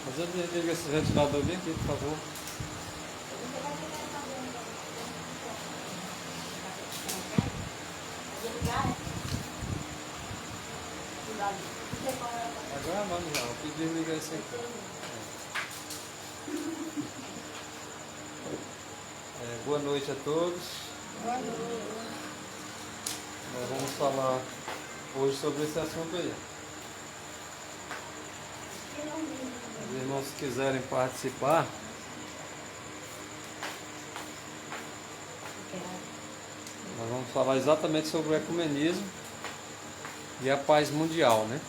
Mas eu desligo esse ventilador bem aqui, por favor. Agora vamos lá, vou desligar isso aqui. Boa noite a todos. Boa noite. Nós vamos falar hoje sobre esse assunto aí. Os irmãos que quiserem participar, nós vamos falar exatamente sobre o ecumenismo e a paz mundial, né?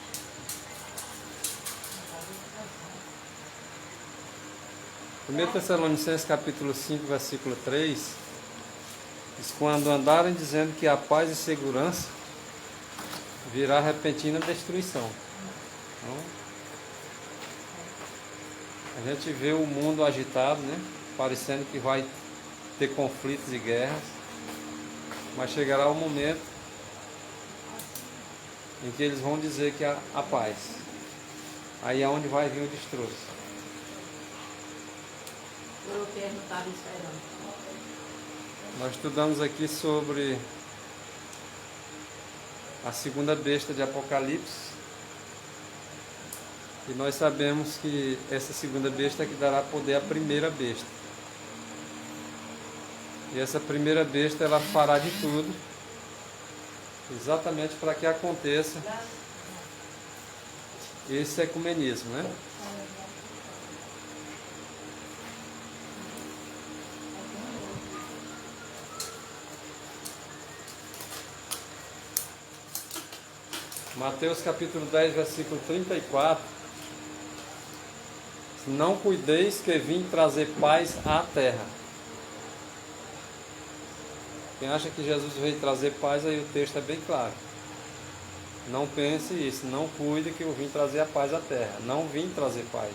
1 Tessalonicenses capítulo 5, versículo 3, diz: quando andarem dizendo que a paz e segurança, virá repentina destruição. Então, a gente vê o mundo agitado, né? Parecendo que vai ter conflitos e guerras, mas chegará o momento em que eles vão dizer que há a paz. Aí é onde vai vir o destroço. Eu não estava esperando. Nós estudamos aqui sobre a segunda besta de Apocalipse. E nós sabemos que essa segunda besta é que dará poder à primeira besta. E essa primeira besta, ela fará de tudo exatamente para que aconteça esse ecumenismo, né? Mateus capítulo 10, versículo 34. Não cuideis que vim trazer paz à terra. Quem acha que Jesus veio trazer paz, aí o texto é bem claro. Não pense isso, não cuide que eu vim trazer a paz à terra. Não vim trazer paz.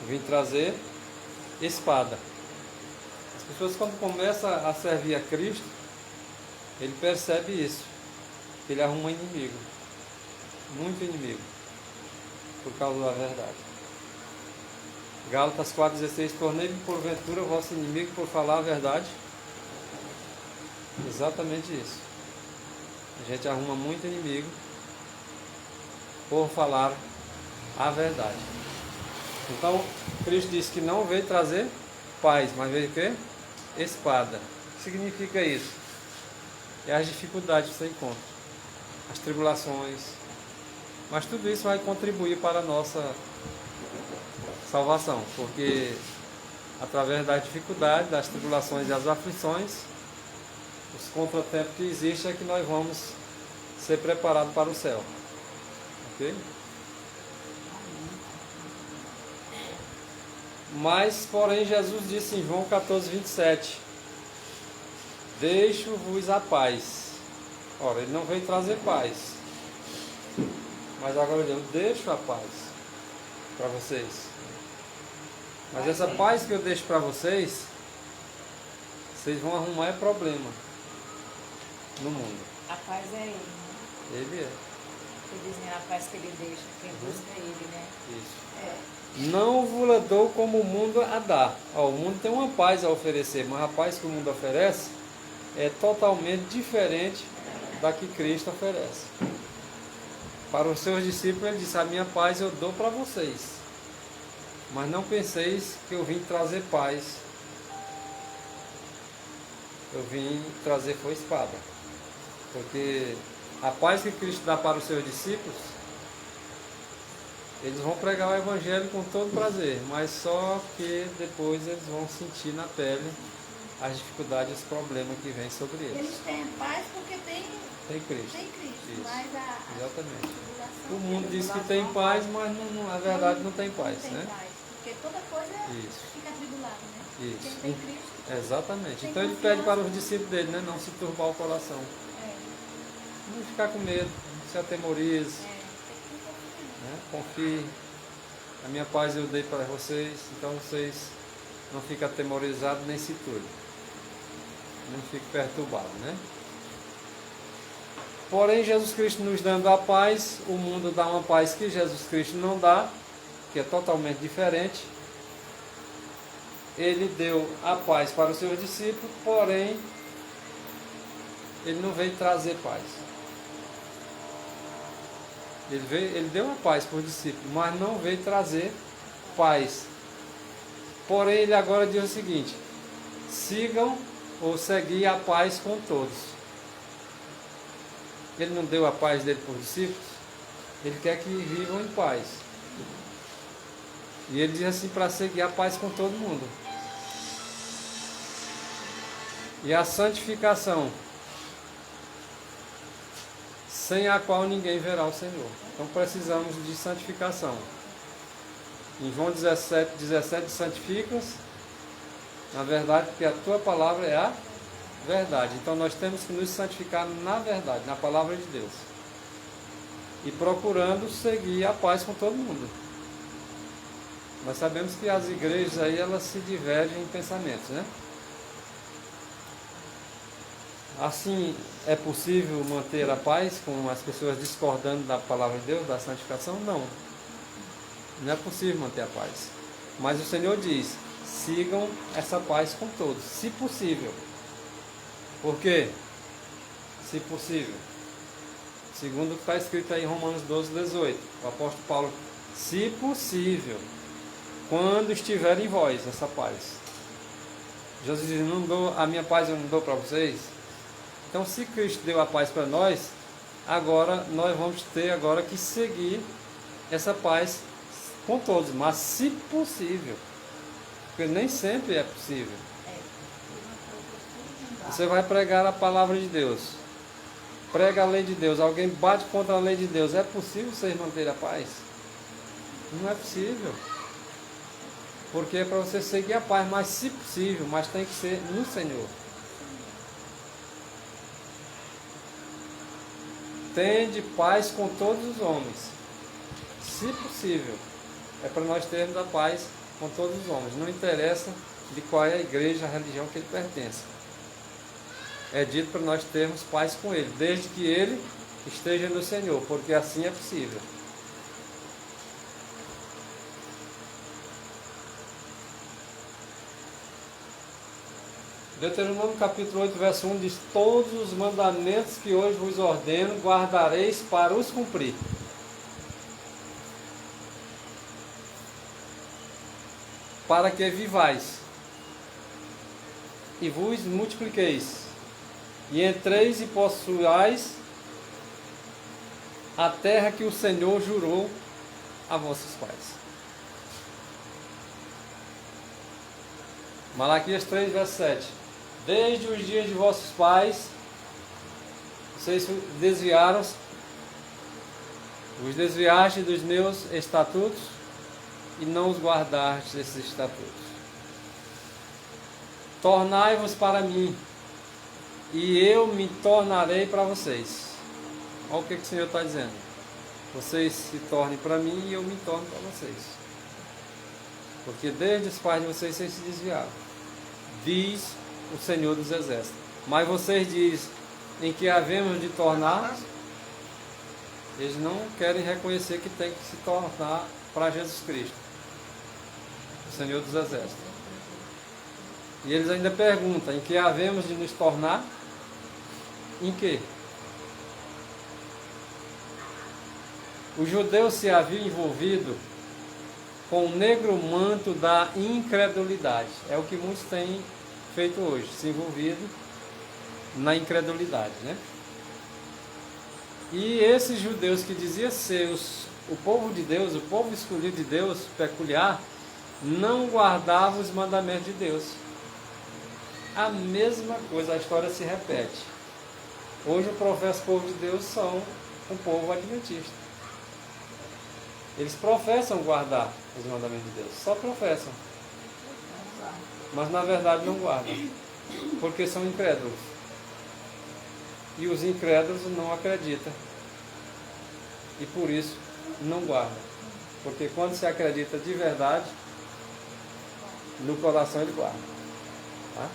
Vim trazer espada. As pessoas, quando começam a servir a Cristo, ele percebe isso. Ele arruma um inimigo. Muito inimigo. Por causa da verdade. Gálatas 4,16: tornei-me porventura vosso inimigo por falar a verdade. Exatamente isso. A gente arruma muito inimigo por falar a verdade. Então, Cristo disse que não veio trazer paz, mas veio o quê? Espada. O que significa isso? É as dificuldades que você encontra, as tribulações. Mas tudo isso vai contribuir para a nossa salvação, porque através das dificuldades, das tribulações e das aflições, os contratempos que existem é que nós vamos ser preparados para o céu. Ok? Mas, porém, Jesus disse em João 14:27: deixo-vos a paz. Ora, ele não veio trazer paz, mas agora eu deixo a paz para vocês. Mas essa paz que eu deixo para vocês, vocês vão arrumar é problema no mundo. A paz é ele, né? Ele é. Ele diz, né, a paz que ele deixa, quem busca ele, né? Isso. Não vos dou como o mundo a dá. Ó, o mundo tem uma paz a oferecer, mas a paz que o mundo oferece é totalmente diferente da que Cristo oferece. Para os seus discípulos ele disse: a minha paz eu dou para vocês. Mas não penseis que eu vim trazer paz. Eu vim trazer foi espada. Porque a paz que Cristo dá para os seus discípulos, eles vão pregar o Evangelho com todo prazer, mas só que depois eles vão sentir na pele as dificuldades e os problemas que vêm sobre eles. Eles têm paz porque tem Cristo. Cristo, Isso. mas Exatamente. tribulação O mundo tem. diz que tem paz, mas na verdade não tem paz, Não tem né? paz, porque toda coisa Isso. fica atribulada, né? Isso. Quem tem Cristo, Exatamente. tem Então ele confiança. pede para os discípulos dele, né? Não se turbar o coração. Não ficar com medo, não se atemorize, tem que confiar. né? Confie. A minha paz eu dei para vocês, então vocês não fique atemorizado nem se turbe. Não fique perturbado, né? Porém, Jesus Cristo nos dando a paz, o mundo dá uma paz que Jesus Cristo não dá, que é totalmente diferente. Ele deu a paz para os seus discípulos, porém, ele não veio trazer paz. Ele deu a paz para os discípulos, mas não veio trazer paz. Porém, ele agora diz o seguinte: sigam ou segui a paz com todos. Ele não deu a paz dele para os discípulos, ele quer que vivam em paz. E ele diz assim, para seguir a paz com todo mundo. E a santificação, sem a qual ninguém verá o Senhor. Então precisamos de santificação. Em João 17, santifica-os, na verdade, porque a tua palavra é a verdade. Então nós temos que nos santificar na verdade, na palavra de Deus. E procurando seguir a paz com todo mundo. Nós sabemos que as igrejas aí, elas se divergem em pensamentos, né? Assim, é possível manter a paz com as pessoas discordando da palavra de Deus, da santificação? Não. Não é possível manter a paz. Mas o Senhor diz, sigam essa paz com todos, se possível. Por quê? Se possível. Segundo o que está escrito aí em Romanos 12, 18. O apóstolo Paulo, se possível, quando estiver em vós essa paz. Jesus diz, não dou, a minha paz eu não dou para vocês. Então, se Cristo deu a paz para nós, agora nós vamos ter agora que seguir essa paz com todos, mas se possível. Porque nem sempre é possível. Você vai pregar a palavra de Deus. Prega a lei de Deus. Alguém bate contra a lei de Deus. É possível vocês manterem a paz? Não é possível. Porque é para você seguir a paz, mas se possível, mas tem que ser no Senhor. Tende paz com todos os homens. Se possível. É para nós termos a paz com todos os homens. Não interessa de qual é a igreja, a religião que ele pertence. É dito para nós termos paz com ele, desde que ele esteja no Senhor, porque assim é possível. Deuteronômio capítulo 8, verso 1 diz, todos os mandamentos que hoje vos ordeno, guardareis para os cumprir. Para que vivais e vos multipliqueis, e entreis e possuais a terra que o Senhor jurou a vossos pais. Malaquias 3, verso 7. Desde os dias de vossos pais, vocês desviaram-se, vos desviaste dos meus estatutos e não os guardastes esses estatutos. Tornai-vos para mim, e eu me tornarei para vocês. Olha o que o Senhor está dizendo. Vocês se tornem para mim e eu me torno para vocês. Porque desde os pais de vocês se desviaram. Diz o Senhor dos Exércitos. Mas vocês dizem em que havemos de tornar. Eles não querem reconhecer que tem que se tornar para Jesus Cristo, o Senhor dos Exércitos. E eles ainda perguntam, em que havemos de nos tornar? Em que? Os judeus se haviam envolvido com o negro manto da incredulidade. É o que muitos têm feito hoje, se envolvido na incredulidade, né? E esses judeus que diziam ser o povo de Deus, o povo escolhido de Deus, peculiar, não guardavam os mandamentos de Deus. A mesma coisa, a história se repete. Hoje o professo povo de Deus são um povo adventista. Eles professam guardar os mandamentos de Deus, só professam. Mas na verdade não guardam, porque são incrédulos. E os incrédulos não acreditam. E por isso não guardam. Porque quando se acredita de verdade, no coração ele guarda. Tá?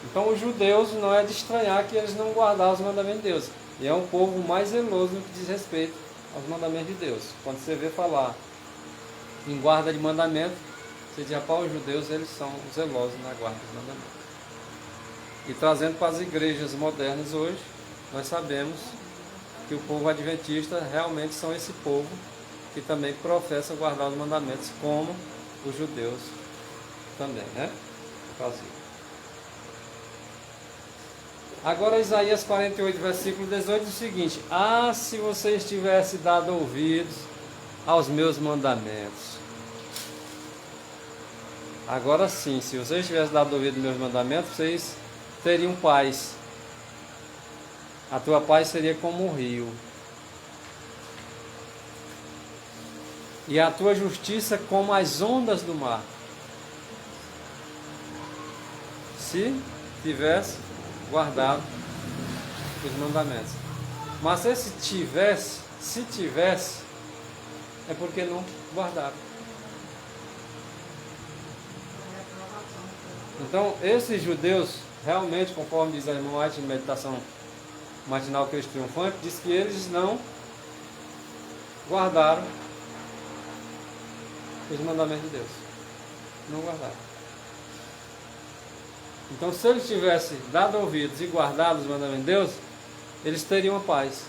Então os judeus não é de estranhar que eles não guardaram os mandamentos de Deus. E é um povo mais zeloso no que diz respeito aos mandamentos de Deus. Quando você vê falar em guarda de mandamento, você diz, rapaz, os judeus eles são zelosos na guarda dos mandamentos. E trazendo para as igrejas modernas hoje, nós sabemos que o povo adventista realmente são esse povo que também professa guardar os mandamentos, como os judeus também, né? Faziam. Agora Isaías 48, versículo 18 diz o seguinte: ah, se vocês tivessem dado ouvidos aos meus mandamentos. Agora sim, se vocês tivessem dado ouvido aos meus mandamentos, vocês teriam paz. A tua paz seria como um rio. E a tua justiça como as ondas do mar. Se tivesse guardado os mandamentos. Mas se tivesse, é porque não guardaram. Então, esses judeus, realmente, conforme diz a irmã White em Meditação Matinal Cristo Triunfante, diz que eles não guardaram os mandamentos de Deus. Não guardaram. Então, se eles tivessem dado ouvidos e guardado os mandamentos de Deus, eles teriam a paz.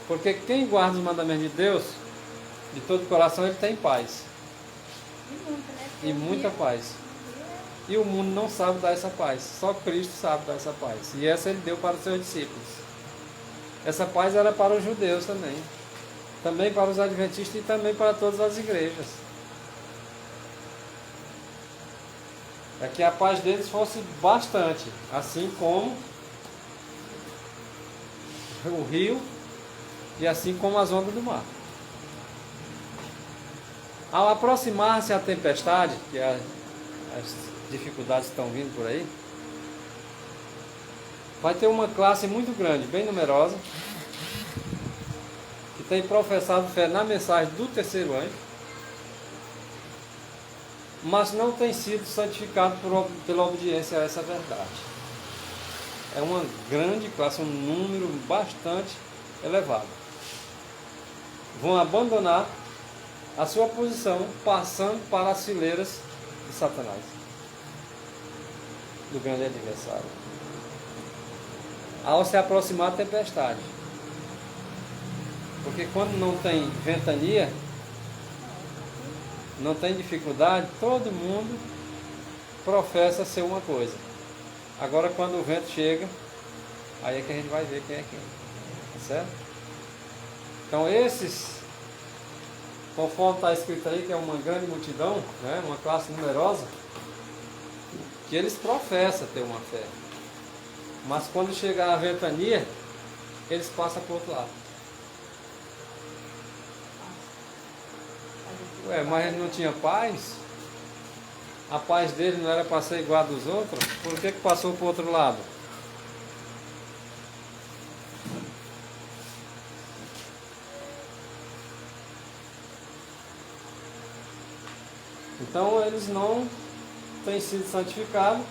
Porque quem guarda os mandamentos de Deus, de todo o coração, ele tem paz. E muita paz. E o mundo não sabe dar essa paz. Só Cristo sabe dar essa paz. E essa ele deu para os seus discípulos. Essa paz era para os judeus também. Também para os adventistas e também para todas as igrejas. É que a paz deles fosse bastante, assim como o rio e assim como as ondas do mar. Ao aproximar-se a tempestade, que as dificuldades estão vindo por aí, vai ter uma classe muito grande, bem numerosa, que tem professado fé na mensagem do terceiro anjo, mas não tem sido santificado pela obediência a essa verdade. É uma grande classe, um número bastante elevado. Vão abandonar a sua posição, passando para as fileiras de Satanás, do grande adversário. Ao se aproximar da tempestade. Porque quando não tem ventania, não tem dificuldade, todo mundo professa ser uma coisa. Agora quando o vento chega, aí é que a gente vai ver quem é quem. Tá certo? Então esses, conforme está escrito aí, que é uma grande multidão, né, uma classe numerosa, que eles professam ter uma fé. Mas quando chegar a ventania, eles passam para o outro lado. Ué, mas ele não tinha paz? A paz dele não era para ser igual a dos outros? Por que passou para o outro lado? Então eles não têm sido santificados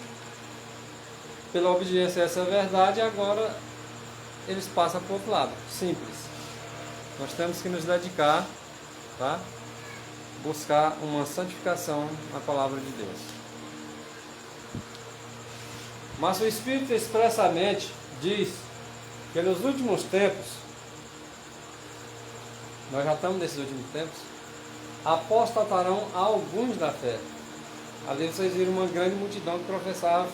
pela obediência a essa verdade, e agora eles passam para o outro lado. Simples. Nós temos que nos dedicar, tá? Buscar uma santificação na palavra de Deus. Mas o Espírito expressamente diz que nos últimos tempos, nós já estamos nesses últimos tempos, apostatarão alguns da fé. Ali vocês viram uma grande multidão que professava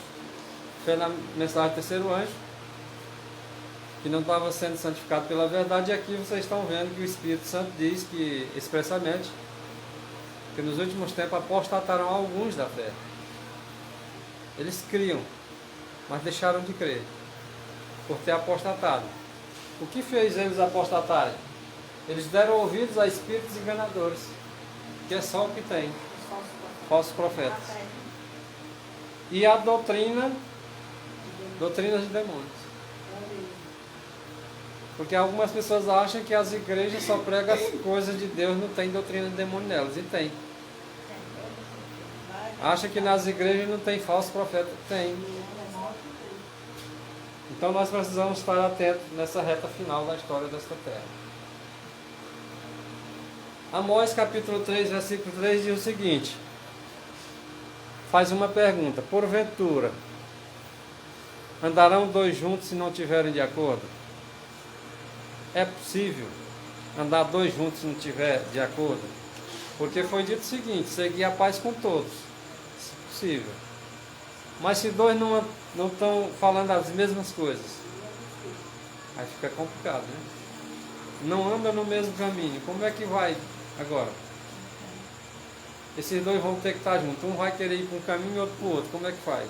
fé na mensagem do terceiro anjo, que não estava sendo santificado pela verdade, e aqui vocês estão vendo que o Espírito Santo diz que expressamente que nos últimos tempos apostatarão alguns da fé. Eles criam, mas deixaram de crer, por ter apostatado. O que fez eles apostatarem? Eles deram ouvidos a espíritos enganadores, que é só o que tem, falsos profetas. E a doutrinas de demônios. Porque algumas pessoas acham que as igrejas só pregam as coisas de Deus, não tem doutrina de demônio nelas, e tem. Acha que nas igrejas não tem falso profeta? Tem. Então nós precisamos estar atentos nessa reta final da história desta terra. Amós capítulo 3, versículo 3 diz o seguinte. Faz uma pergunta. Porventura, andarão dois juntos se não estiverem de acordo? É possível andar dois juntos se não estiver de acordo? Porque foi dito o seguinte, seguir a paz com todos, se possível. Mas se dois não estão falando as mesmas coisas, aí fica complicado, né? Não andam no mesmo caminho, como é que vai agora? Esses dois vão ter que estar juntos, um vai querer ir para um caminho e outro para o outro, como é que faz?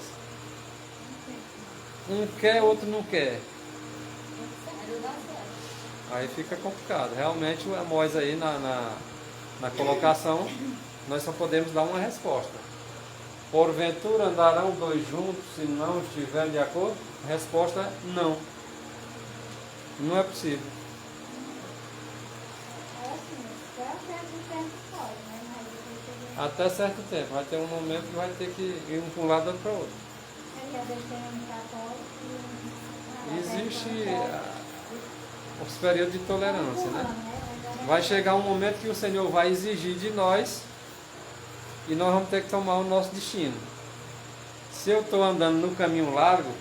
Um quer, outro não quer. Aí fica complicado. Realmente o Amós aí na colocação, nós só podemos dar uma resposta. Porventura andarão dois juntos se não estiverem de acordo? A resposta é não. Não é possível. Até certo tempo. Vai ter um momento que vai ter que ir um para um lado e outro para o outro. Existe os períodos de tolerância, né? Vai chegar um momento que o Senhor vai exigir de nós e nós vamos ter que tomar o nosso destino. Se eu estou andando no caminho largo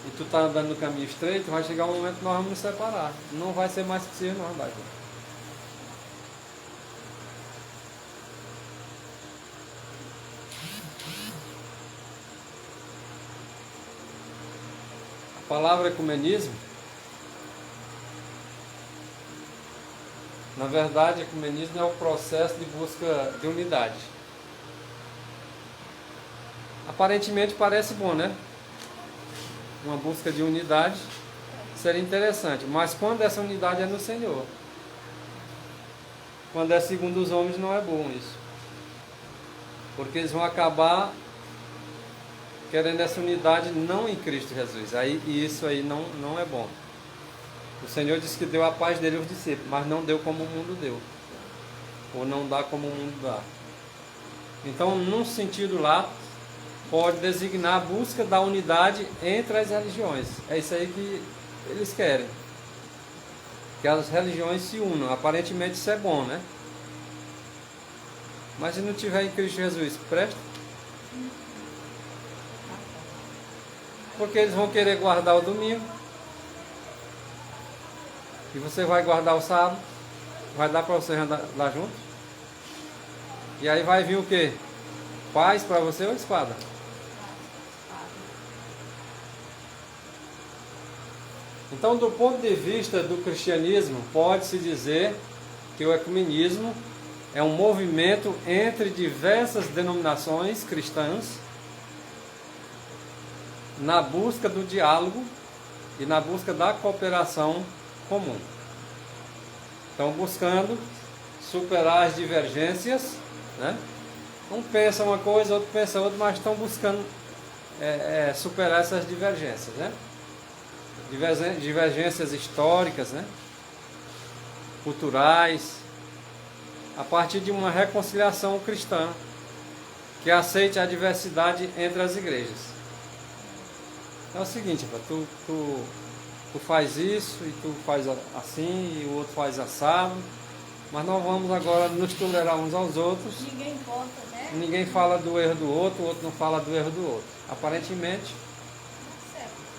e tu está andando no caminho estreito, vai chegar um momento que nós vamos nos separar. Não vai ser mais possível nós andar juntos. A palavra ecumenismo, na verdade, ecumenismo é o processo de busca de unidade. Aparentemente parece bom, né? Uma busca de unidade seria interessante, mas quando essa unidade é no Senhor, quando é segundo os homens, não é bom isso, porque eles vão acabar querendo essa unidade não em Cristo Jesus. E isso aí não é bom. O Senhor disse que deu a paz dele aos discípulos, mas não deu como o mundo deu, ou não dá como o mundo dá. Então, num sentido lá, pode designar a busca da unidade entre as religiões. É isso aí que eles querem, que as religiões se unam. Aparentemente isso é bom, né? Mas se não tiver em Cristo Jesus, presta? Porque eles vão querer guardar o domingo e você vai guardar o sábado. Vai dar para você andar lá junto? E aí vai vir o quê? Paz para você ou espada? Então, do ponto de vista do cristianismo, pode-se dizer que o ecumenismo é um movimento entre diversas denominações cristãs na busca do diálogo e na busca da cooperação comum. Estão buscando superar as divergências, né? Um pensa uma coisa, outro pensa outra, mas estão buscando superar essas divergências, né? Divergências históricas, né? Culturais, a partir de uma reconciliação cristã que aceite a diversidade entre as igrejas. É o seguinte, tu faz isso e tu faz assim e o outro faz assado, mas nós vamos agora nos tolerar uns aos outros. Ninguém importa, né? Ninguém fala do erro do outro, o outro não fala do erro do outro. Aparentemente.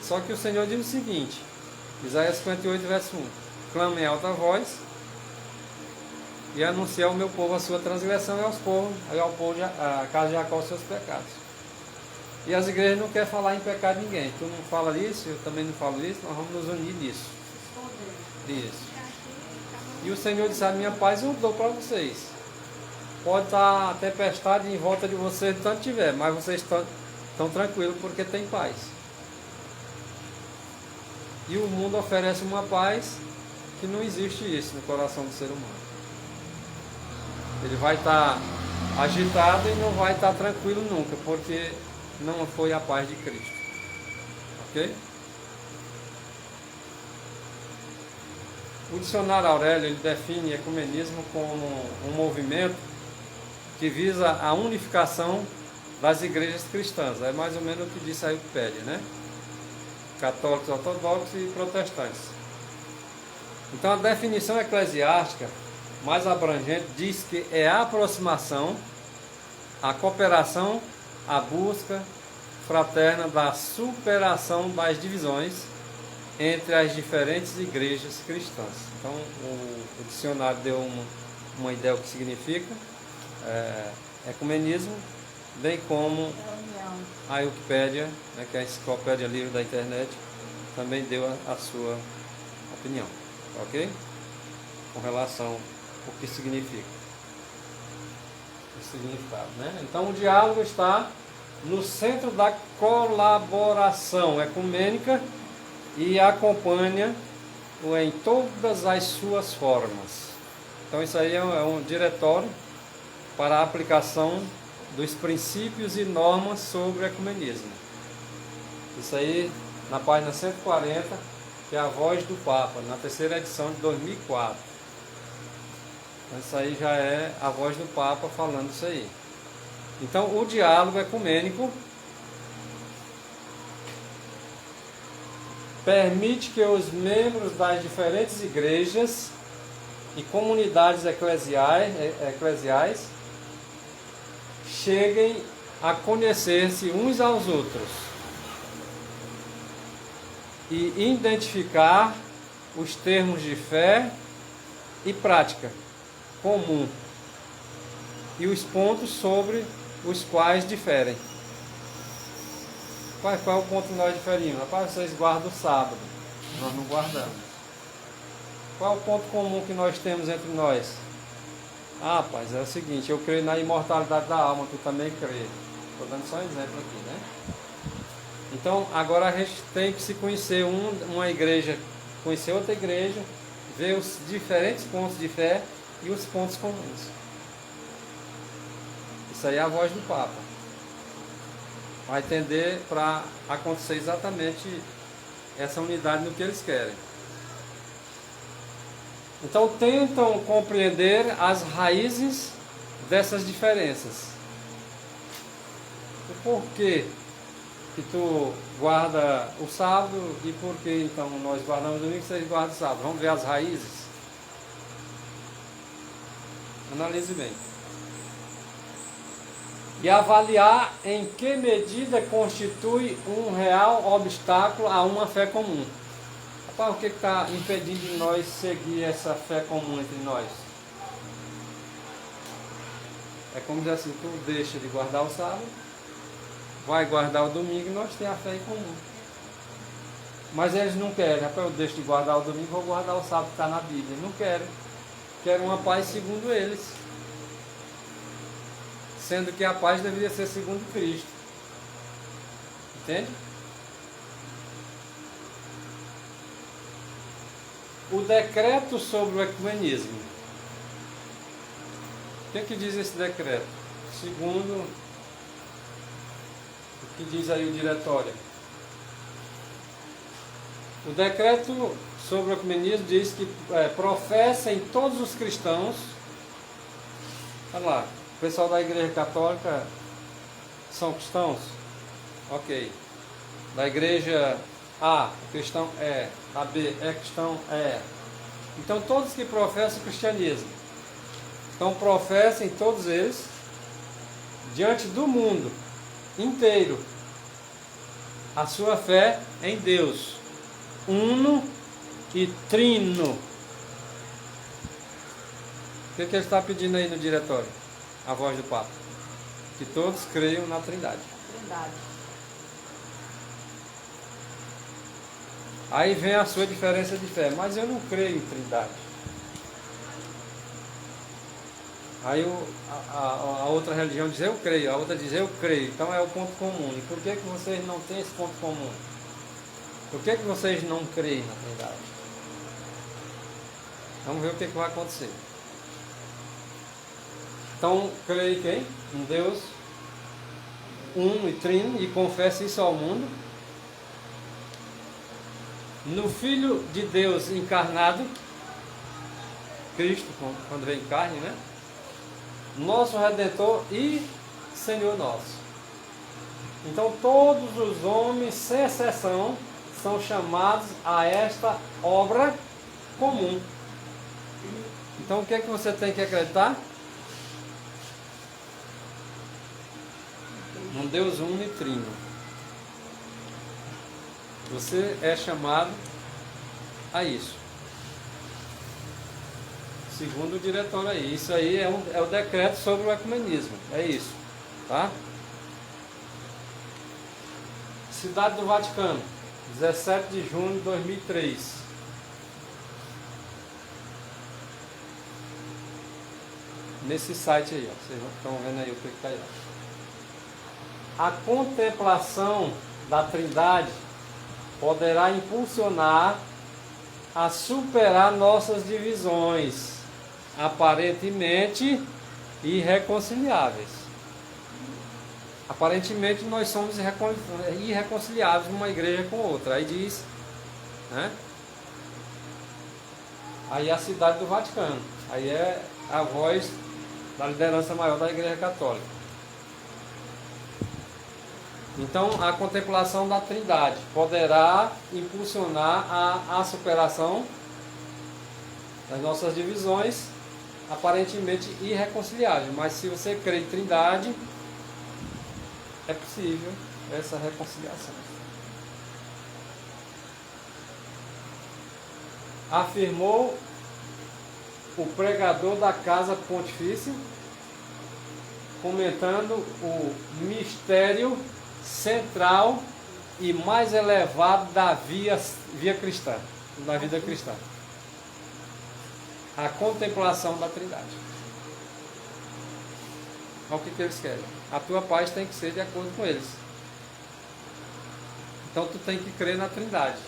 Só que o Senhor diz o seguinte, Isaías 58, verso 1. Clame em alta voz e anuncia ao meu povo a sua transgressão e ao povo a casa de Jacó os seus pecados. E as igrejas não querem falar em pecado de ninguém. Tu não fala isso, eu também não falo isso, nós vamos nos unir nisso. Isso. E o Senhor disse, a minha paz eu dou para vocês. Pode estar a tempestade em volta de vocês, tanto tiver, mas vocês estão tranquilos porque tem paz. E o mundo oferece uma paz que não existe isso no coração do ser humano. Ele vai estar agitado e não vai estar tranquilo nunca, porque não foi a paz de Cristo. Ok? O dicionário Aurélio ele define ecumenismo como um movimento que visa a unificação das igrejas cristãs. É mais ou menos o que disse a Wikipédia, né? Católicos, ortodoxos e protestantes. Então a definição eclesiástica mais abrangente diz que é a aproximação, a cooperação, a busca fraterna da superação das divisões entre as diferentes igrejas cristãs. Então o dicionário deu uma ideia do que significa ecumenismo, bem como Reunião. a Wikipédia, né, que é a enciclopédia livre da internet, também deu a sua opinião, ok? Com relação ao que significa. O significado, né? Então o diálogo está no centro da colaboração ecumênica e acompanha-o em todas as suas formas. Então isso aí é um diretório para a aplicação dos princípios e normas sobre ecumenismo. Isso aí na página 140, que é a voz do Papa, na terceira edição de 2004. Então, isso aí já é a voz do Papa falando isso aí. Então o diálogo ecumênico permite que os membros das diferentes igrejas e comunidades eclesiais cheguem a conhecer-se uns aos outros e identificar os termos de fé e prática comum e os pontos sobre os quais diferem. Qual é o ponto que nós diferimos? Rapaz, vocês guardam o sábado, nós não guardamos. Qual é o ponto comum que nós temos entre nós? Ah, rapaz, é o seguinte, eu creio na imortalidade da alma, tu também crê. Estou dando só um exemplo aqui, né? Então, agora a gente tem que se conhecer uma igreja, conhecer outra igreja, ver os diferentes pontos de fé e os pontos comuns. Isso aí é a voz do Papa. Vai tender para acontecer exatamente essa unidade no que eles querem. Então tentam compreender as raízes dessas diferenças. O porquê que tu guarda o sábado e por que então nós guardamos o domingo e vocês guardam o sábado? Vamos ver as raízes? Analise bem. E avaliar em que medida constitui um real obstáculo a uma fé comum. Rapaz, o que está impedindo de nós seguir essa fé comum entre nós? É como dizer assim, tu deixa de guardar o sábado, vai guardar o domingo e nós temos a fé em comum. Mas eles não querem, rapaz, eu deixo de guardar o domingo, vou guardar o sábado que está na Bíblia. Não querem. Querem uma paz segundo eles. Sendo que a paz deveria ser segundo Cristo. Entende? O decreto sobre o ecumenismo. O que diz esse decreto? Segundo o que diz aí o diretório. O decreto sobre o ecumenismo diz que professem todos os cristãos. Olha lá. O pessoal da Igreja Católica são cristãos? Ok. Da Igreja A, o cristão é. A B, é cristão? É. Então todos que professam o cristianismo. Então professem todos eles diante do mundo inteiro a sua fé em Deus. Uno e trino. O que ele está pedindo aí no diretório? A voz do Papa. Que todos creiam na Trindade. Trindade. Aí vem a sua diferença de fé. Mas eu não creio em Trindade. Aí a outra religião diz eu creio. A outra diz eu creio. Então é o ponto comum. E por que vocês não têm esse ponto comum? Por que vocês não creem na Trindade? Vamos ver o que vai acontecer. Então, creio quem? Um Deus uno e trino, e confessa isso ao mundo. No Filho de Deus encarnado, Cristo, quando vem em carne, né? Nosso Redentor e Senhor nosso. Então todos os homens, sem exceção, são chamados a esta obra comum. Então o que é que você tem que acreditar? Um Deus uno e trino. Você é chamado a isso. Segundo o diretor aí. Isso aí é o decreto sobre o ecumenismo. É isso. Tá? Cidade do Vaticano. 17 de junho de 2003. Nesse site aí, ó. Vocês estão vendo aí o que está aí. A contemplação da Trindade poderá impulsionar a superar nossas divisões, aparentemente irreconciliáveis. Aparentemente nós somos irreconciliáveis uma igreja com outra. Aí diz, né? Aí a cidade do Vaticano. Aí é a voz da liderança maior da Igreja Católica. Então, a contemplação da Trindade poderá impulsionar a superação das nossas divisões, aparentemente irreconciliáveis. Mas se você crê em Trindade, é possível essa reconciliação. Afirmou o pregador da Casa Pontifícia, comentando o mistério central e mais elevado da via cristã, da vida cristã. A contemplação da Trindade. Olha o que eles querem. A tua paz tem que ser de acordo com eles. Então tu tem que crer na Trindade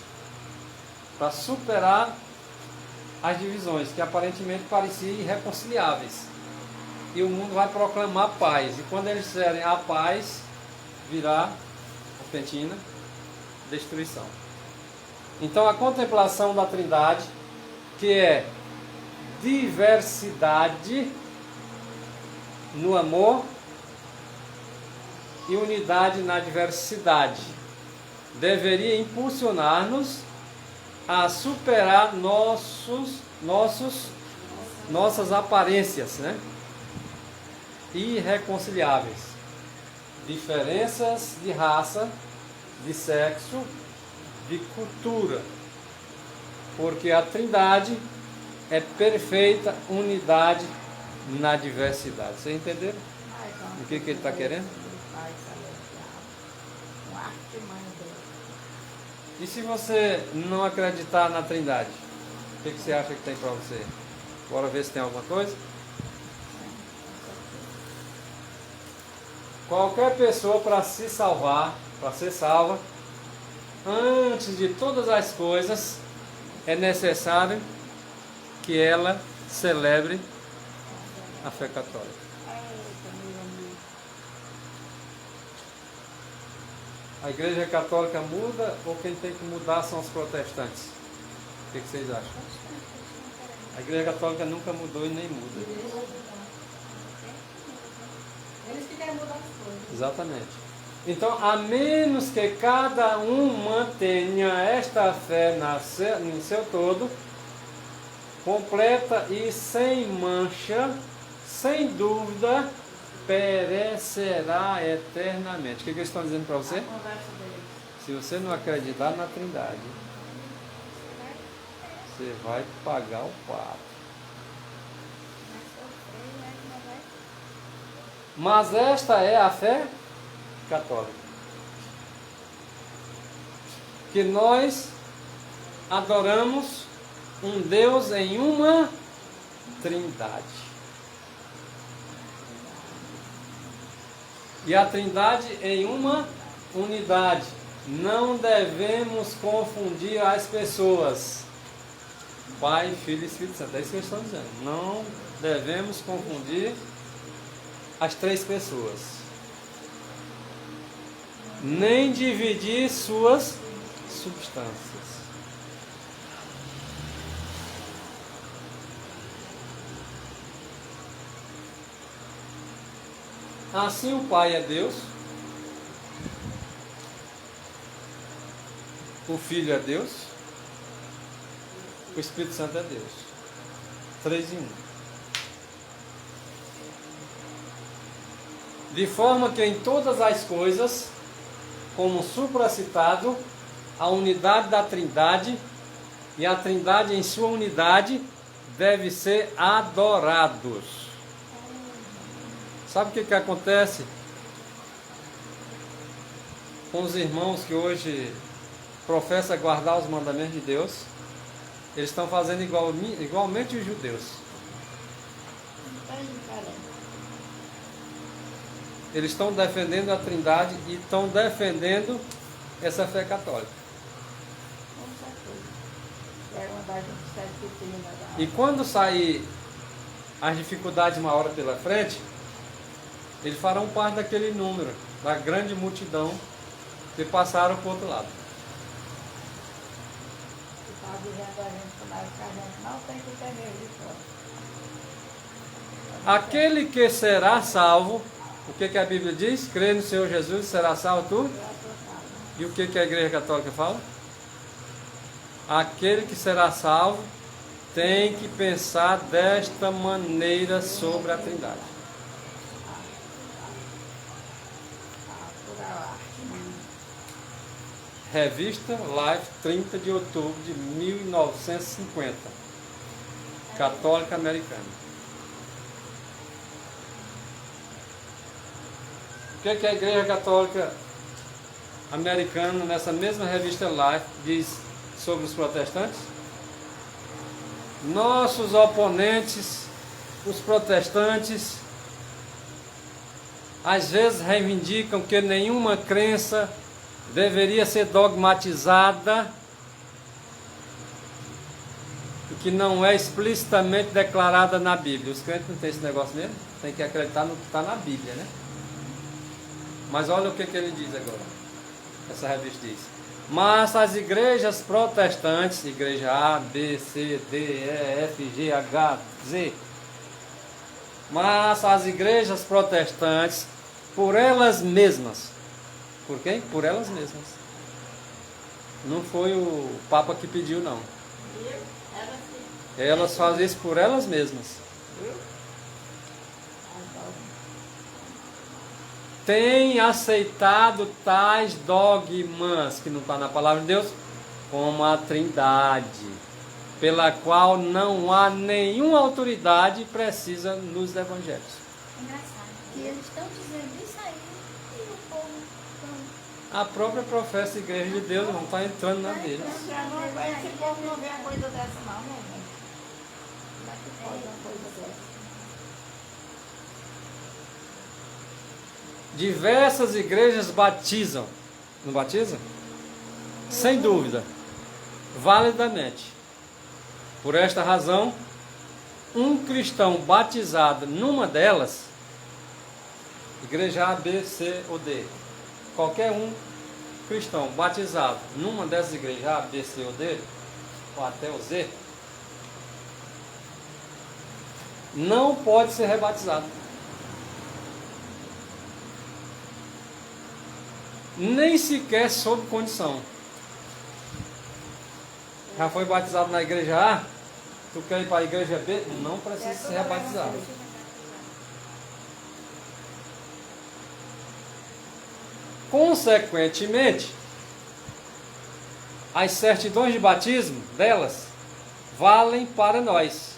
para superar as divisões que aparentemente pareciam irreconciliáveis. E o mundo vai proclamar paz. E quando eles disserem a paz, virá repentina destruição. Então a contemplação da Trindade, que é diversidade no amor e unidade na diversidade, deveria impulsionar-nos a superar nossas aparências, né? Irreconciliáveis, diferenças de raça, de sexo, de cultura, porque a Trindade é perfeita unidade na diversidade. Vocês entenderam o que ele está querendo? E se você não acreditar na Trindade, o que você acha que tem para você? Bora ver se tem alguma coisa? Qualquer pessoa, para se salvar, para ser salva, antes de todas as coisas, é necessário que ela celebre a fé católica. A Igreja Católica muda ou quem tem que mudar são os protestantes? O que vocês acham? A Igreja Católica nunca mudou e nem muda. Eles que querem mudar as coisas. Exatamente. Então, a menos que cada um mantenha esta fé no seu todo, completa e sem mancha, sem dúvida, perecerá eternamente. O que eles estão dizendo para você? Se você não acreditar na Trindade, você vai pagar o pato. Mas esta é a fé católica, que nós adoramos um Deus em uma Trindade. E a Trindade em uma unidade. Não devemos confundir as pessoas. Pai, Filho e Espírito Santo. É isso que eles estão dizendo. Não devemos confundir as três pessoas. Nem dividir suas substâncias. Assim o Pai é Deus, O Filho é Deus. O Espírito Santo é Deus. 3 em 1. De forma que em todas as coisas, como supracitado, a unidade da Trindade e a Trindade em sua unidade deve ser adorados. Sabe o que acontece com os irmãos que hoje professam guardar os mandamentos de Deus? Eles estão fazendo igualmente os judeus. Eles estão defendendo a Trindade e estão defendendo essa fé católica. E quando sair as dificuldades maiores pela frente, eles farão parte daquele número, da grande multidão que passaram para o outro lado. Aquele que será salvo, o que a Bíblia diz? Crê no Senhor Jesus, será salvo tu? E o que a Igreja Católica fala? Aquele que será salvo tem que pensar desta maneira sobre a Trindade. Revista Life, 30 de outubro de 1950. Católica Americana. O que a Igreja Católica Americana, nessa mesma revista Life, diz sobre os protestantes? Nossos oponentes, os protestantes, às vezes reivindicam que nenhuma crença deveria ser dogmatizada e que não é explicitamente declarada na Bíblia. Os crentes não têm esse negócio mesmo? Tem que acreditar no que está na Bíblia, né? Mas olha o que ele diz agora. Essa revista diz: mas as igrejas protestantes, igreja A, B, C, D, E, F, G, H, Z, mas as igrejas protestantes, por elas mesmas, por quem? Por elas mesmas. Não foi o Papa que pediu, não. Elas fazem isso por elas mesmas. Tem aceitado tais dogmas, que não está na palavra de Deus, como a Trindade, pela qual não há nenhuma autoridade precisa nos evangelhos. Engraçado. E eles estão dizendo isso aí e o povo não. A própria professa Igreja de Deus não está entrando na deles. Esse povo não vê a coisa dessa não, né, gente? Como é que pode uma coisa dessa? Diversas igrejas batizam. Não batizam? Sem dúvida. Validamente. Por esta razão, um cristão batizado numa delas, igreja A, B, C ou D, qualquer um cristão batizado numa dessas igrejas A, B, C ou D, ou até o Z, não pode ser rebatizado. Nem sequer sob condição. Já foi batizado na igreja A, tu quer ir para a igreja B, não precisa ser rebatizado. Consequentemente, as certidões de batismo delas valem para nós.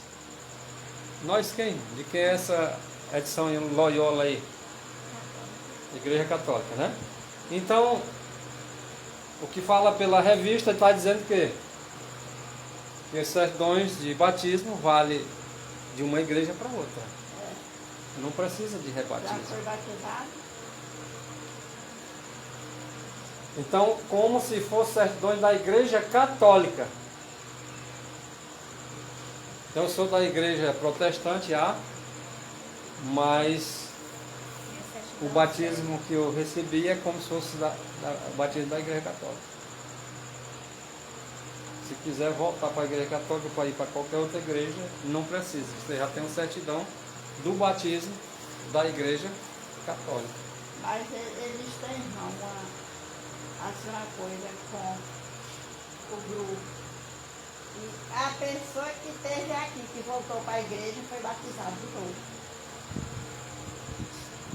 Nós quem? De quem é essa edição em Loyola aí? Igreja Católica, né? Então, o que fala pela revista está dizendo que as certidões de batismo vale de uma igreja para outra. Não precisa de rebatismo. Já foi batizado? Então, como se fosse certidões da Igreja Católica. Então, eu sou da Igreja Protestante A, mas o batismo que eu recebi é como se fosse o batismo da Igreja Católica. Se quiser voltar para a Igreja Católica, para ir para qualquer outra igreja, não precisa. Você já tem uma certidão do batismo da Igreja Católica. Mas eles têm uma coisa com o grupo. E a pessoa que esteve aqui, que voltou para a igreja, foi batizado de novo.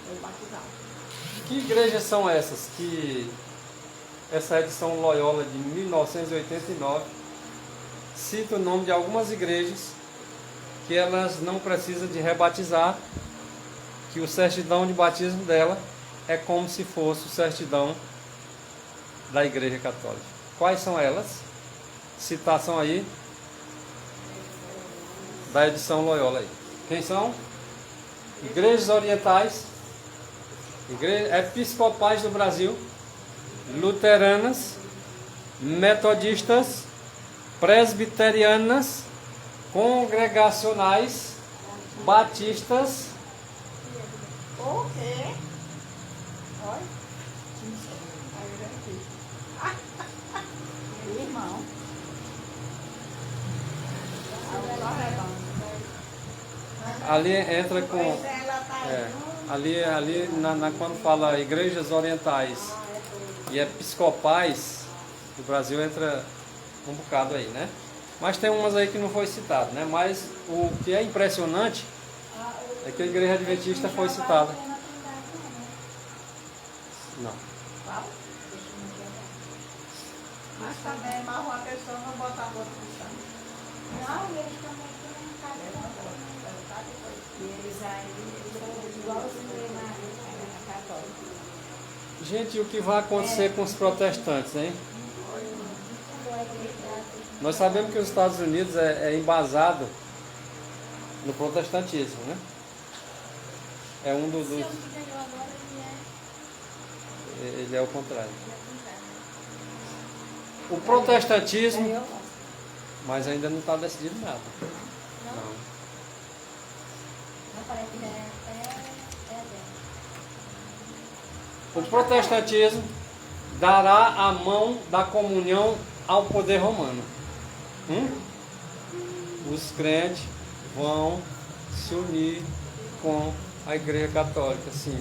Foi batizado. Que igrejas são essas? Que essa edição Loyola de 1989 cita o nome de algumas igrejas que elas não precisam de rebatizar, que o certidão de batismo dela é como se fosse o certidão da Igreja Católica. Quais são elas? Citação aí da edição Loyola aí. Quem são? Igrejas orientais, episcopais do Brasil, luteranas, metodistas, presbiterianas, congregacionais, batistas. O quê? Olha. Irmão. Ali entra com. Pois ela tá Ali quando fala igrejas orientais e episcopais, o Brasil entra um bocado aí, né? Mas tem umas aí que não foi citado, né? Mas o que é impressionante é que a igreja adventista foi citada. Não. Fala. Mas também, mas uma pessoa não bota a outra no chão. Não, e eles também têm um caso. E eles aí, igualzinho na católica. Gente, e o que vai acontecer com os protestantes, hein? Nós sabemos que os Estados Unidos é embasado no protestantismo, né? É um dos... Se eu que ganhou agora, Ele é o contrário. ele é O protestantismo, Ganhou. mas ainda não está decidido nada. Não? Não. Não parece que é dela. O protestantismo dará a mão da comunhão ao poder romano. Os crentes vão se unir com a Igreja Católica, sim.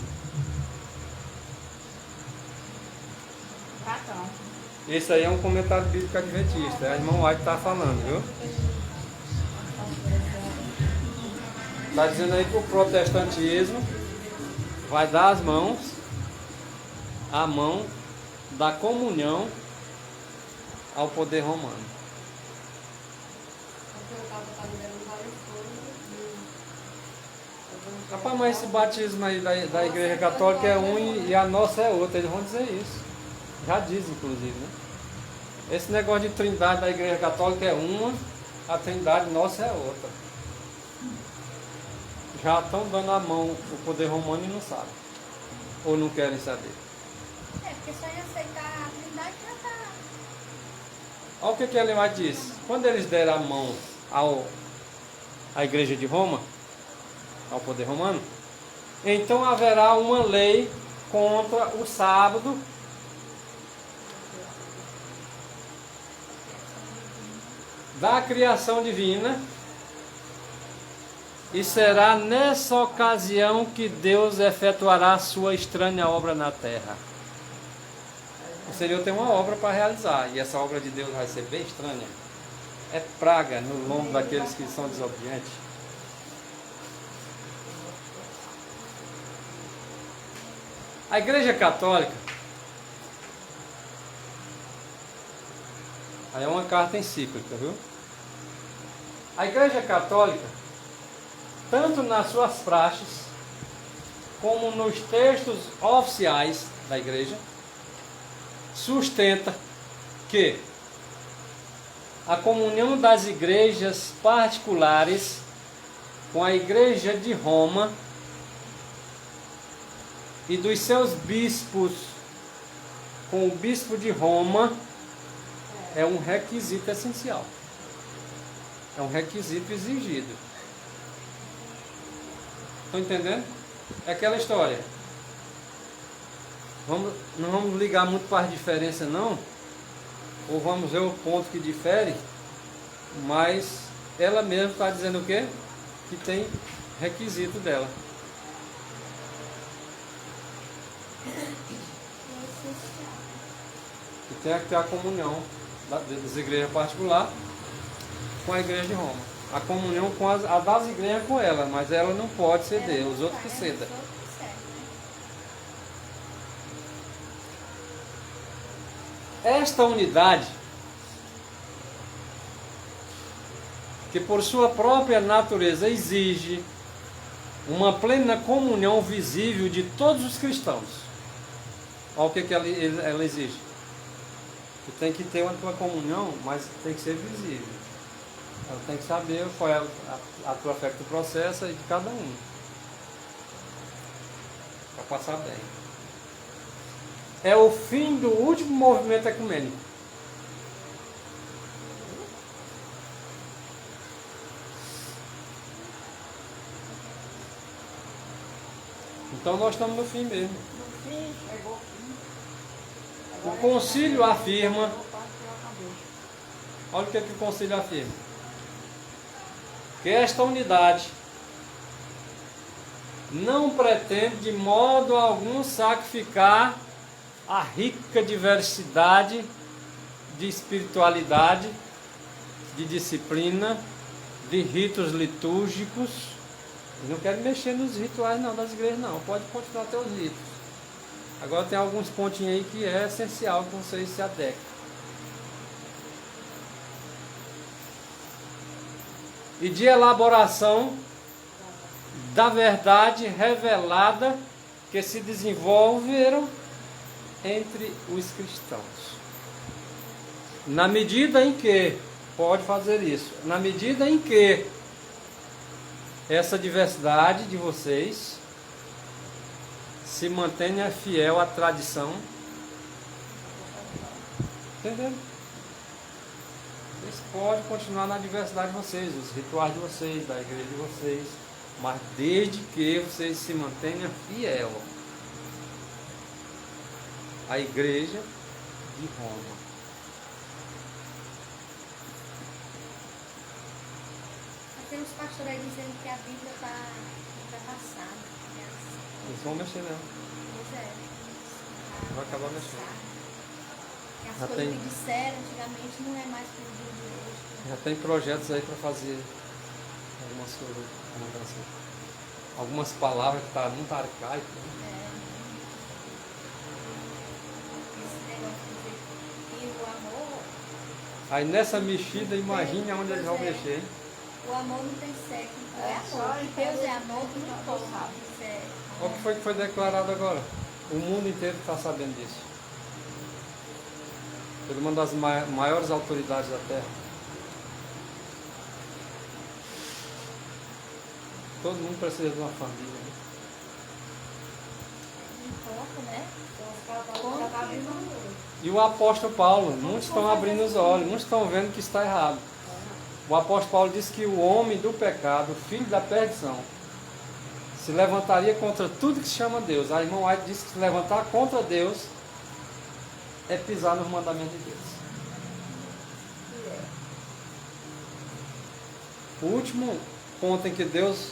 Cartão. Esse aí é um comentário bíblico adventista, a irmã White está falando, viu? Está dizendo aí que o protestantismo vai dar as mãos, a mão da comunhão ao poder romano. Rapaz, mas esse batismo aí da Igreja Católica é um e a nossa é outra, eles vão dizer isso. Já diz, inclusive, né? Esse negócio de trindade da Igreja Católica é uma, a trindade nossa é outra. Já estão dando a mão o poder romano e não sabem. Ou não querem saber. É, porque só em aceitar a trindade já está. Olha o que Ellen White diz. Quando eles deram a mão à Igreja de Roma, ao poder romano, então haverá uma lei contra o sábado da criação divina, e será nessa ocasião que Deus efetuará sua estranha obra na terra. O Senhor tem uma obra para realizar, e essa obra de Deus vai ser bem estranha. É praga no lombo daqueles que são desobedientes. A Igreja Católica, aí é uma carta encíclica, viu? A Igreja Católica, tanto nas suas praxes, como nos textos oficiais da Igreja, sustenta que a comunhão das igrejas particulares com a Igreja de Roma e dos seus bispos com o bispo de Roma é um requisito essencial. É um requisito exigido. Estão entendendo? É aquela história. Não vamos ligar muito para as diferenças não, ou vamos ver o ponto que difere, mas ela mesma está dizendo o quê? Que tem requisito dela. Que tem que ter a comunhão das igrejas particulares com a igreja de Roma. A comunhão com a das igrejas com ela, mas ela não pode ceder, os outros que cedam. Esta unidade, que por sua própria natureza exige uma plena comunhão visível de todos os cristãos. Olha o que ela exige. Tu tem que ter uma comunhão, mas tem que ser visível. Ela tem que saber qual é a tua fé que tu processa de cada um. Para passar bem. É o fim do último movimento ecumênico. Então nós estamos no fim mesmo. No fim, chegou o fim. O concílio afirma, olha o que o concílio afirma, que esta unidade não pretende de modo algum sacrificar a rica diversidade de espiritualidade, de disciplina, de ritos litúrgicos. Não quero mexer nos rituais não, das igrejas não, pode continuar até os ritos. Agora tem alguns pontinhos aí que é essencial que vocês se adequem. E de elaboração da verdade revelada que se desenvolveram entre os cristãos. Na medida em que, pode fazer isso, na medida em que essa diversidade de vocês se mantenha fiel à tradição. Entendeu? Vocês podem continuar na diversidade de vocês, os rituais de vocês, da igreja de vocês, mas desde que vocês se mantenham fiel à igreja de Roma. Tem uns pastores aí dizendo que a Bíblia está ultrapassada. Eles vão mexer não. Pois é. Vai acabar mexendo. E as Já coisas tem- que disseram antigamente não é mais para o dia de hoje. Já tem projetos aí para fazer algumas coisas, assim, algumas palavras que estão muito arcaicas. Né? Esse negócio de dizer que o amor, Aí nessa mexida, imagine onde eles vão mexer. Hein? o amor não tem sexo, não é É só amor. entender Deus é amor, que não nós importa. sabemos. Isso é Olha o que foi declarado agora. O mundo inteiro está sabendo disso. Por uma das maiores autoridades da Terra. Todo mundo precisa de uma família. Né? não importa, né? E o apóstolo Paulo, muitos estão abrindo os olhos, muitos estão vendo que está errado. O apóstolo Paulo disse que o homem do pecado, o filho da perdição, se levantaria contra tudo que se chama Deus. A irmã White disse que se levantar contra Deus é pisar nos mandamentos de Deus. O último ponto em que Deus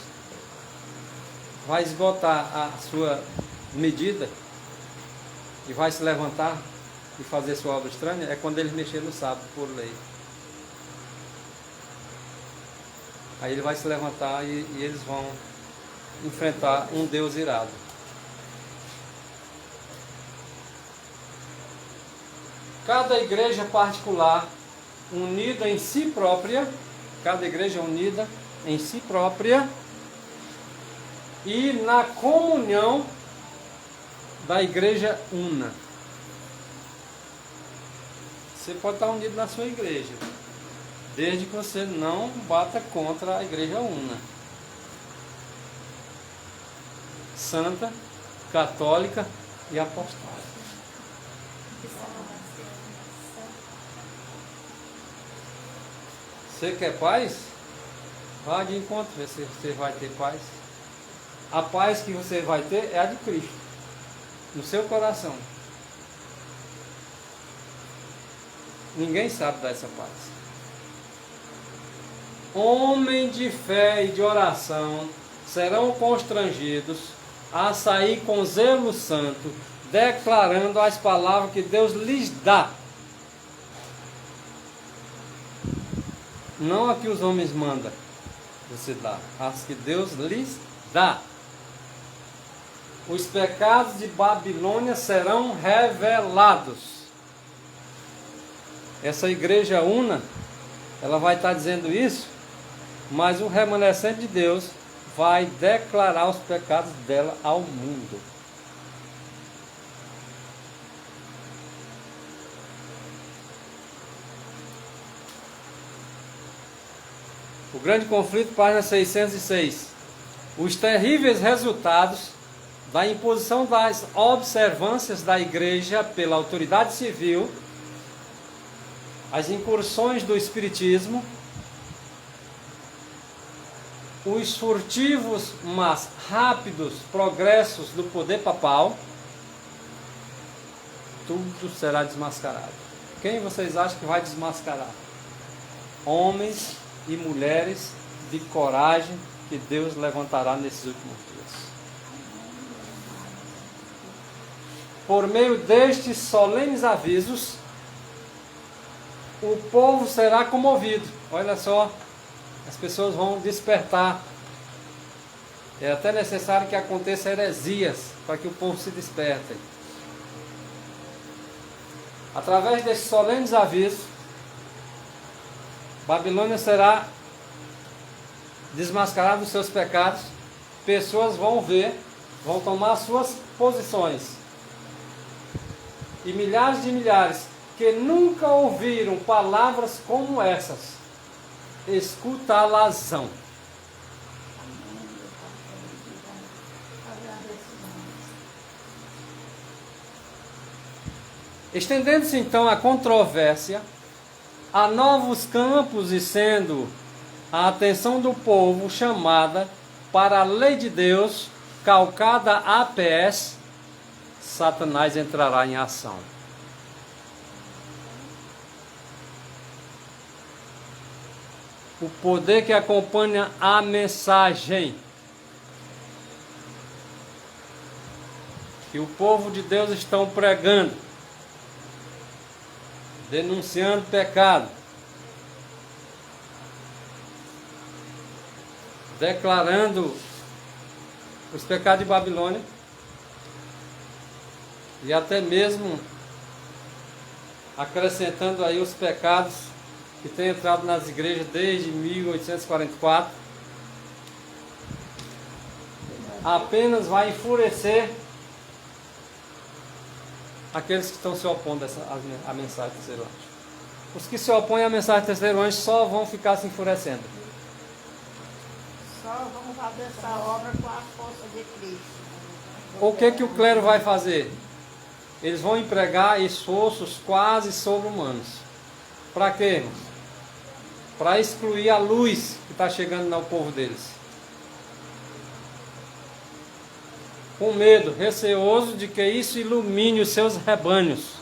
vai esgotar a sua medida e vai se levantar e fazer sua obra estranha é quando ele mexer no sábado por lei. Aí ele vai se levantar e eles vão enfrentar um Deus irado. Cada igreja particular unida em si própria, cada igreja unida em si própria e na comunhão da igreja una. Você pode estar unido na sua igreja, desde que você não bata contra a igreja una. Santa, católica e apostólica. Você quer paz? Vá de encontro, ver se você vai ter paz. A paz que você vai ter é a de Cristo, no seu coração. Ninguém sabe dar essa paz. Homem de fé e de oração serão constrangidos a sair com zelo santo, declarando as palavras que Deus lhes dá. Não a que os homens mandam você dar, as que Deus lhes dá. Os pecados de Babilônia serão revelados. Essa igreja una, ela vai estar dizendo isso, mas o remanescente de Deus vai declarar os pecados dela ao mundo. O grande conflito, página 606. Os terríveis resultados da imposição das observâncias da igreja pela autoridade civil, as incursões do espiritismo, os furtivos, mas rápidos progressos do poder papal, tudo será desmascarado. Quem vocês acham que vai desmascarar? Homens e mulheres de coragem que Deus levantará nesses últimos dias. Por meio destes solenes avisos, o povo será comovido. Olha só, as pessoas vão despertar. É até necessário que aconteça heresias para que o povo se desperte. Através destes solenes avisos, Babilônia será desmascarada dos seus pecados. Pessoas vão ver, vão tomar suas posições. E milhares de milhares que nunca ouviram palavras como essas, escutá-las-ão. Estendendo-se então a controvérsia a novos campos e sendo a atenção do povo chamada para a lei de Deus, calcada a pés, Satanás entrará em ação. O poder que acompanha a mensagem que o povo de Deus estão pregando, denunciando pecado, declarando os pecados de Babilônia e até mesmo acrescentando aí os pecados que têm entrado nas igrejas desde 1844, apenas vai enfurecer aqueles que estão se opondo à mensagem do terceiro anjo. Os que se opõem à mensagem do terceiro anjo só vão ficar se enfurecendo. Só vamos fazer essa obra com a força de Cristo. O que o clero vai fazer? Eles vão empregar esforços quase sobre-humanos. Para quê, irmãos? Para excluir a luz que está chegando ao povo deles. Com medo, receoso de que isso ilumine os seus rebanhos.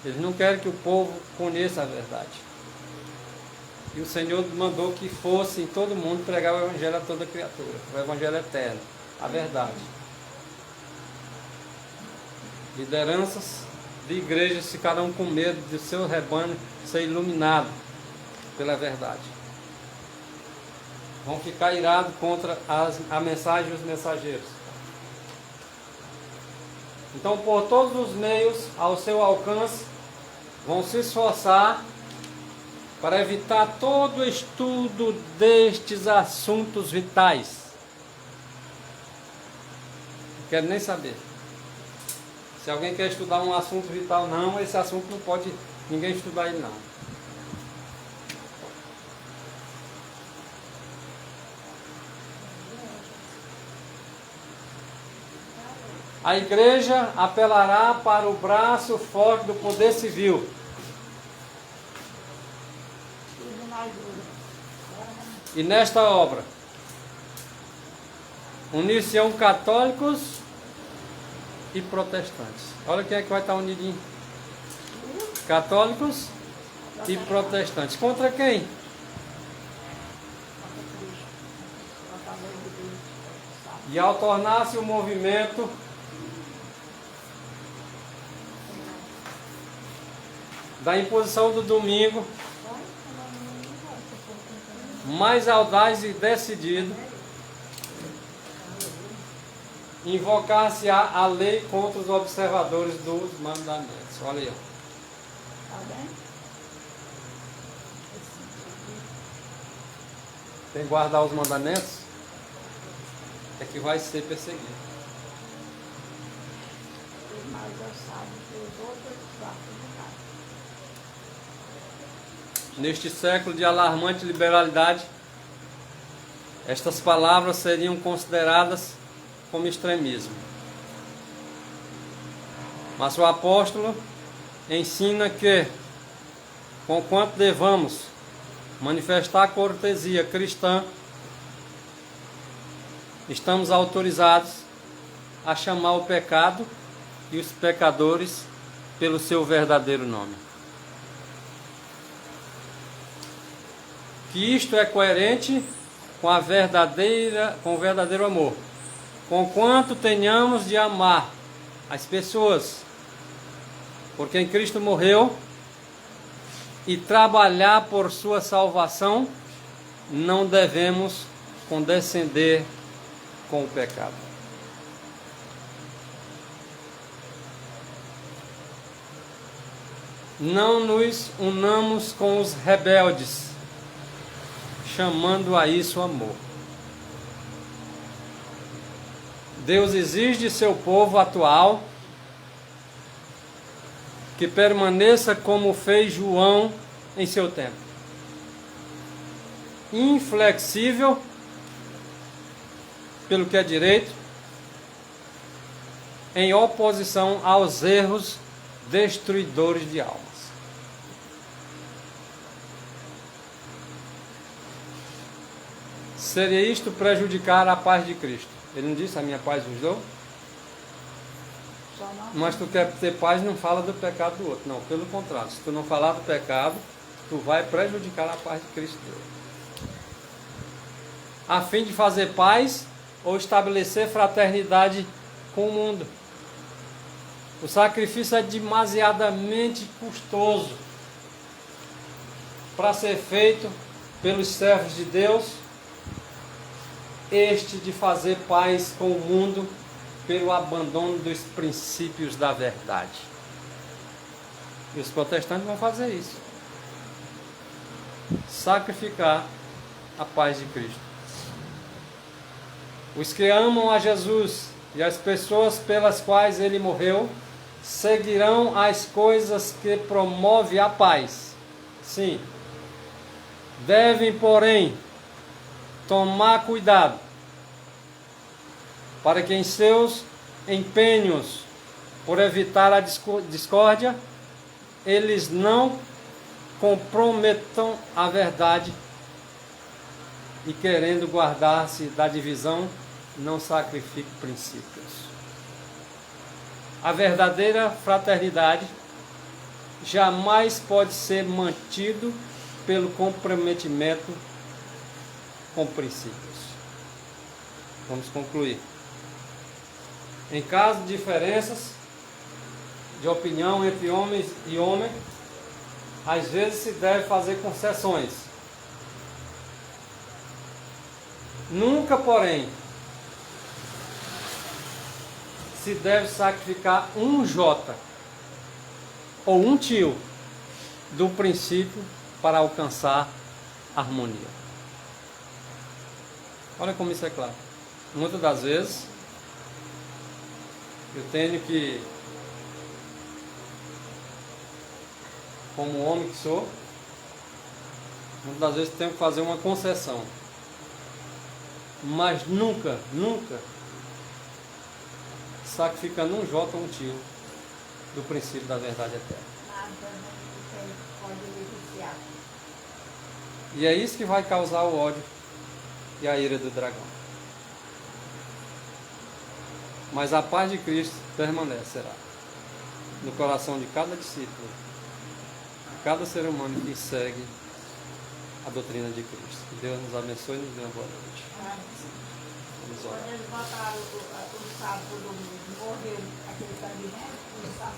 Eles não querem que o povo conheça a verdade. E o Senhor mandou que fosse em todo mundo pregar o Evangelho a toda criatura. O Evangelho eterno, a verdade. Lideranças de igrejas ficarão com medo de seu rebanho ser iluminado pela verdade. Vão ficar irados contra a mensagem dos mensageiros. Então, por todos os meios ao seu alcance, vão se esforçar para evitar todo o estudo destes assuntos vitais. Não quero nem saber. Se alguém quer estudar um assunto vital, não, esse assunto não pode ninguém estudar ele, não. A igreja apelará para o braço forte do poder civil. E nesta obra, unir-se-ão católicos e protestantes. Olha quem é que vai estar unidinho. Católicos e protestantes. Contra quem? E ao tornar-se o movimento da imposição do domingo, mais audaz e decidido, invocar-se-á a lei contra os observadores dos mandamentos. Olha aí, ó. Tá vendo? Quem guardar os mandamentos é que vai ser perseguido. Os mais ousados que os outros guardam do cara. Neste século de alarmante liberalidade, estas palavras seriam consideradas como extremismo. Mas o apóstolo ensina que, conquanto devamos manifestar cortesia cristã, estamos autorizados a chamar o pecado e os pecadores pelo seu verdadeiro nome. Que isto é coerente com o verdadeiro amor. Conquanto tenhamos de amar as pessoas por quem Cristo morreu e trabalhar por sua salvação, não devemos condescender com o pecado. Não nos unamos com os rebeldes, chamando a isso amor. Deus exige de seu povo atual que permaneça como fez João em seu tempo, inflexível pelo que é direito, em oposição aos erros destruidores de almas. Seria isto prejudicar a paz de Cristo? Ele não disse: a minha paz vos dou? Só não. Mas tu quer ter paz, não fala do pecado do outro. Não, pelo contrário. Se tu não falar do pecado, tu vai prejudicar a paz de Cristo. A fim de fazer paz ou estabelecer fraternidade com o mundo. O sacrifício é demasiadamente custoso para ser feito pelos servos de Deus, este de fazer paz com o mundo pelo abandono dos princípios da verdade. E os protestantes vão fazer isso. Sacrificar a paz de Cristo. Os que amam a Jesus e as pessoas pelas quais ele morreu seguirão as coisas que promovem a paz. Sim. Devem, porém, tomar cuidado para que em seus empenhos por evitar a discórdia, eles não comprometam a verdade e, querendo guardar-se da divisão, não sacrifiquem princípios. A verdadeira fraternidade jamais pode ser mantido pelo comprometimento com princípios. Vamos concluir. Em caso de diferenças de opinião entre homens e homens, às vezes se deve fazer concessões. Nunca, porém, se deve sacrificar um jota ou um tio do princípio para alcançar harmonia. Olha como isso é claro. Muitas das vezes eu tenho que, como homem que sou, muitas das vezes tenho que fazer uma concessão. Mas nunca sacrificando um jota ou um tio do princípio da verdade eterna. Nada que pode me viciar. E é isso que vai causar o ódio e a ira do dragão. Mas a paz de Cristo permanecerá no coração de cada discípulo, de cada ser humano que segue a doutrina de Cristo. Que Deus nos abençoe e nos dê uma boa noite. Vamos orar. Quando eles botaram o sábado do domingo, morreu aquele gabinete, o sábado.